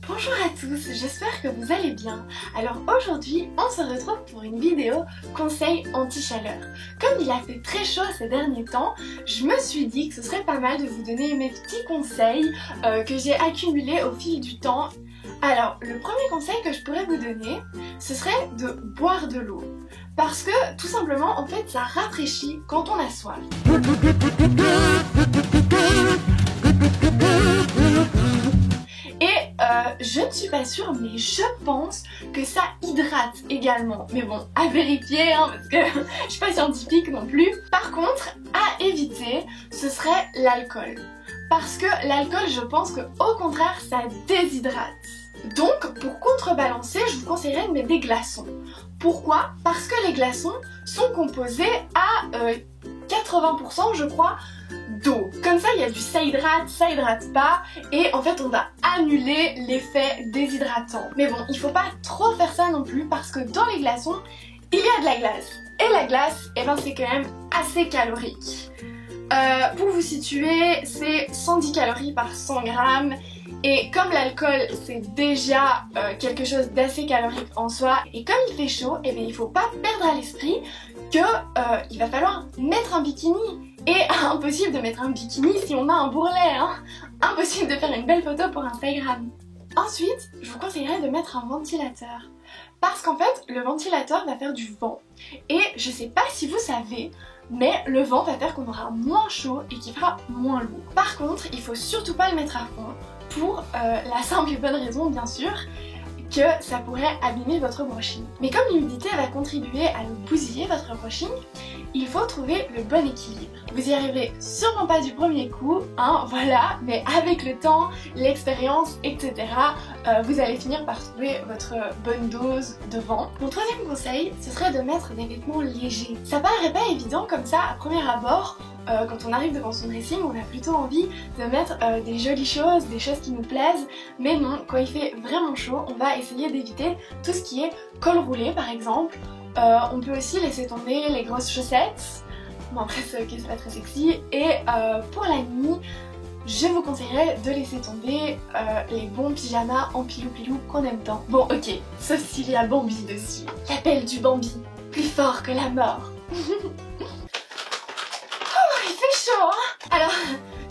Bonjour à tous, j'espère que vous allez bien. Alors aujourd'hui, on se retrouve pour une vidéo conseil anti-chaleur. Comme il a fait très chaud ces derniers temps, je me suis dit que ce serait pas mal de vous donner mes petits conseils que j'ai accumulés au fil du temps. Alors, le premier conseil que je pourrais vous donner, ce serait de boire de l'eau. Parce que, tout simplement, en fait, ça rafraîchit quand on a soif. Je ne suis pas sûre, mais je pense que ça hydrate également. Mais bon, à vérifier, hein, parce que je suis pas scientifique non plus. Par contre, à éviter, ce serait l'alcool. Parce que l'alcool, je pense qu'au contraire, ça déshydrate. Donc, pour contrebalancer, je vous conseillerais de mettre des glaçons. Pourquoi? Parce que les glaçons sont composés à 80%, je crois, d'eau. Comme ça, il y a du ça hydrate pas, et en fait, on va annuler l'effet déshydratant. Mais bon, il faut pas trop faire ça non plus, parce que dans les glaçons, il y a de la glace. Et la glace, eh ben, c'est quand même assez calorique. Pour vous situer, c'est 110 calories par 100 grammes. Et comme l'alcool c'est déjà quelque chose d'assez calorique en soi, et comme il fait chaud, eh bien, il faut pas perdre à l'esprit que il va falloir mettre un bikini. Et impossible de mettre un bikini si on a un bourrelet, hein. Impossible de faire une belle photo pour Instagram. Ensuite, je vous conseillerais de mettre un ventilateur. Parce qu'en fait, le ventilateur va faire du vent. Et je sais pas si vous savez, mais le vent va faire qu'on aura moins chaud et qu'il fera moins lourd. Par contre, il faut surtout pas le mettre à fond, pour la simple et bonne raison, bien sûr, que ça pourrait abîmer votre brushing. Mais comme l'humidité va contribuer à bousiller votre brushing, il faut trouver le bon équilibre. Vous y arriverez sûrement pas du premier coup, hein, voilà, mais avec le temps, l'expérience, etc., vous allez finir par trouver votre bonne dose de vent. Mon troisième conseil, ce serait de mettre des vêtements légers. Ça paraît pas évident comme ça à premier abord. Quand on arrive devant son dressing, on a plutôt envie de mettre des jolies choses, des choses qui nous plaisent, mais non, quand il fait vraiment chaud, on va essayer d'éviter tout ce qui est col roulé par exemple. On peut aussi laisser tomber les grosses chaussettes, bon après c'est ok, c'est pas très sexy, et pour la nuit, je vous conseillerais de laisser tomber les bons pyjamas en pilou-pilou qu'on aime tant. Bon ok, sauf s'il y a Bambi dessus. L'appel du Bambi, plus fort que la mort. Chaud, hein. Alors,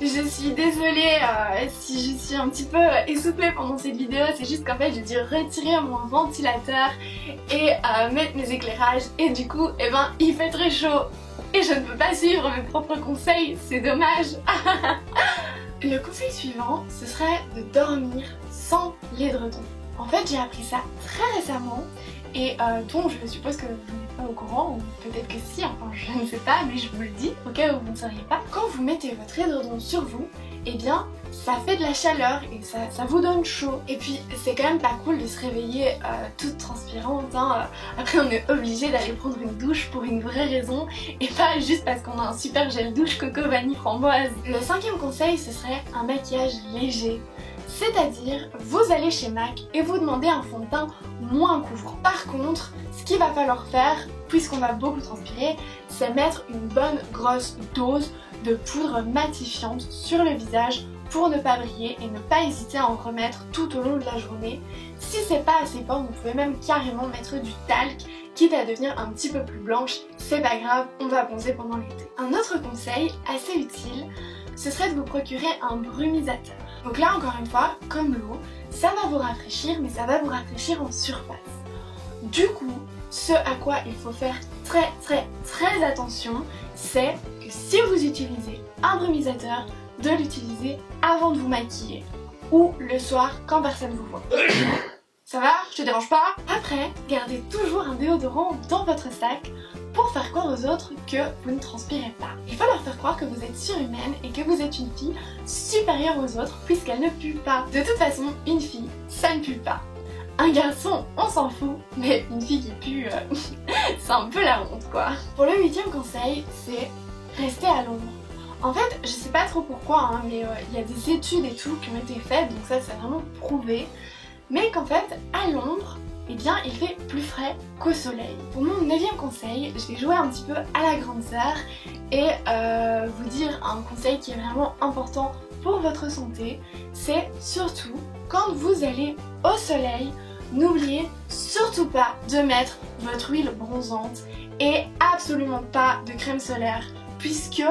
je suis désolée si je suis un petit peu essoufflée pendant cette vidéo, c'est juste qu'en fait j'ai dû retirer mon ventilateur et mettre mes éclairages et du coup, eh ben, il fait très chaud et je ne peux pas suivre mes propres conseils, c'est dommage. Le conseil suivant, ce serait de dormir sans l'édredon. En fait, j'ai appris ça très récemment et donc je suppose que vous n'êtes pas au courant, ou peut-être que si, enfin je ne sais pas, mais je vous le dis au cas où vous ne sauriez pas. Quand vous mettez votre édredon sur vous, eh bien ça fait de la chaleur et ça vous donne chaud. Et puis c'est quand même pas cool de se réveiller toute transpirante, hein. Après on est obligé d'aller prendre une douche pour une vraie raison et pas juste parce qu'on a un super gel douche coco vanille framboise. Le cinquième conseil, ce serait un maquillage léger. C'est-à-dire, vous allez chez MAC et vous demandez un fond de teint moins couvrant. Par contre, ce qu'il va falloir faire, puisqu'on va beaucoup transpirer, c'est mettre une bonne grosse dose de poudre matifiante sur le visage pour ne pas briller et ne pas hésiter à en remettre tout au long de la journée. Si c'est pas assez fort, vous pouvez même carrément mettre du talc, quitte à devenir un petit peu plus blanche, c'est pas grave, on va bronzer pendant l'été. Un autre conseil assez utile, ce serait de vous procurer un brumisateur. Donc là encore une fois, comme l'eau, ça va vous rafraîchir, mais ça va vous rafraîchir en surface. Du coup, ce à quoi il faut faire très attention, c'est que si vous utilisez un brumisateur, de l'utiliser avant de vous maquiller ou le soir quand personne vous voit. Ça va? Je te dérange pas? Après, gardez toujours un déodorant dans votre sac pour faire croire aux autres que vous ne transpirez pas. Il faut leur faire croire que vous êtes surhumaine et que vous êtes une fille supérieure aux autres puisqu'elle ne pue pas. De toute façon, une fille, ça ne pue pas. Un garçon, on s'en fout, mais une fille qui pue, c'est un peu la honte quoi. Pour le 8e conseil, c'est rester à l'ombre. En fait, je sais pas trop pourquoi, hein, mais il y a des études et tout qui ont été faites, donc ça c'est vraiment prouvé, mais qu'en fait, à l'ombre, eh bien il fait plus frais qu'au soleil. Pour mon 9e conseil, je vais jouer un petit peu à la grande sœur et vous dire un conseil qui est vraiment important pour votre santé, c'est surtout quand vous allez au soleil, n'oubliez surtout pas de mettre votre huile bronzante et absolument pas de crème solaire, puisque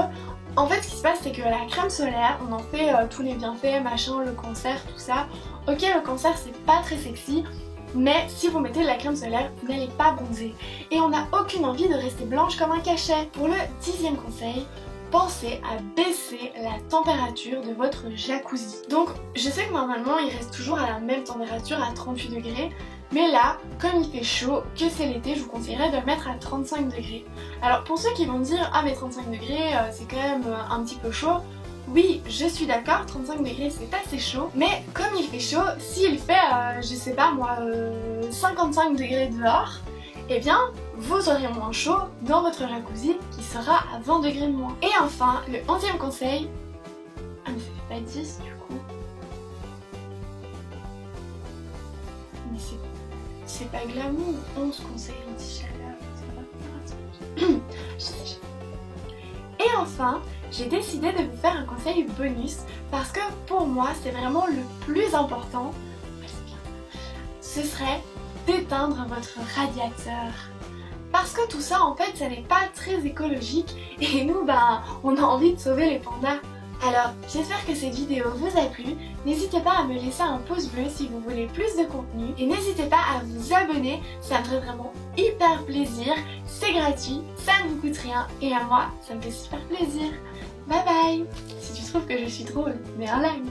en fait ce qui se passe c'est que la crème solaire, on en fait tous les bienfaits, machin, le cancer, tout ça. Ok, le cancer c'est pas très sexy, mais si vous mettez de la crème solaire, vous n'allez pas bronzer. Et on n'a aucune envie de rester blanche comme un cachet. Pour le 10e conseil, pensez à baisser la température de votre jacuzzi. Donc je sais que normalement il reste toujours à la même température, à 38 degrés. Mais là, comme il fait chaud, que c'est l'été, je vous conseillerais de le mettre à 35 degrés. Alors pour ceux qui vont me dire « Ah mais 35 degrés c'est quand même un petit peu chaud », oui, je suis d'accord, 35 degrés c'est assez chaud, mais comme il fait chaud, s'il fait, je sais pas moi, 55 degrés dehors, eh bien, vous aurez moins chaud dans votre jacuzzi qui sera à 20 degrés de moins. Et enfin, le 11e conseil, ah mais ça fait pas 10 du coup, mais c'est pas glamour, 11 conseils anti-chaleur, c'est pas Et enfin, j'ai décidé de vous faire un conseil bonus parce que pour moi c'est vraiment le plus important, ce serait d'éteindre votre radiateur. Parce que tout ça en fait ça n'est pas très écologique et nous on a envie de sauver les pandas. Alors j'espère que cette vidéo vous a plu, n'hésitez pas à me laisser un pouce bleu si vous voulez plus de contenu et n'hésitez pas à vous abonner, ça me ferait vraiment hyper plaisir, c'est gratuit, ça ne vous coûte rien et à moi ça me fait super plaisir. Bye bye. Si tu trouves que je suis drôle, mets un like.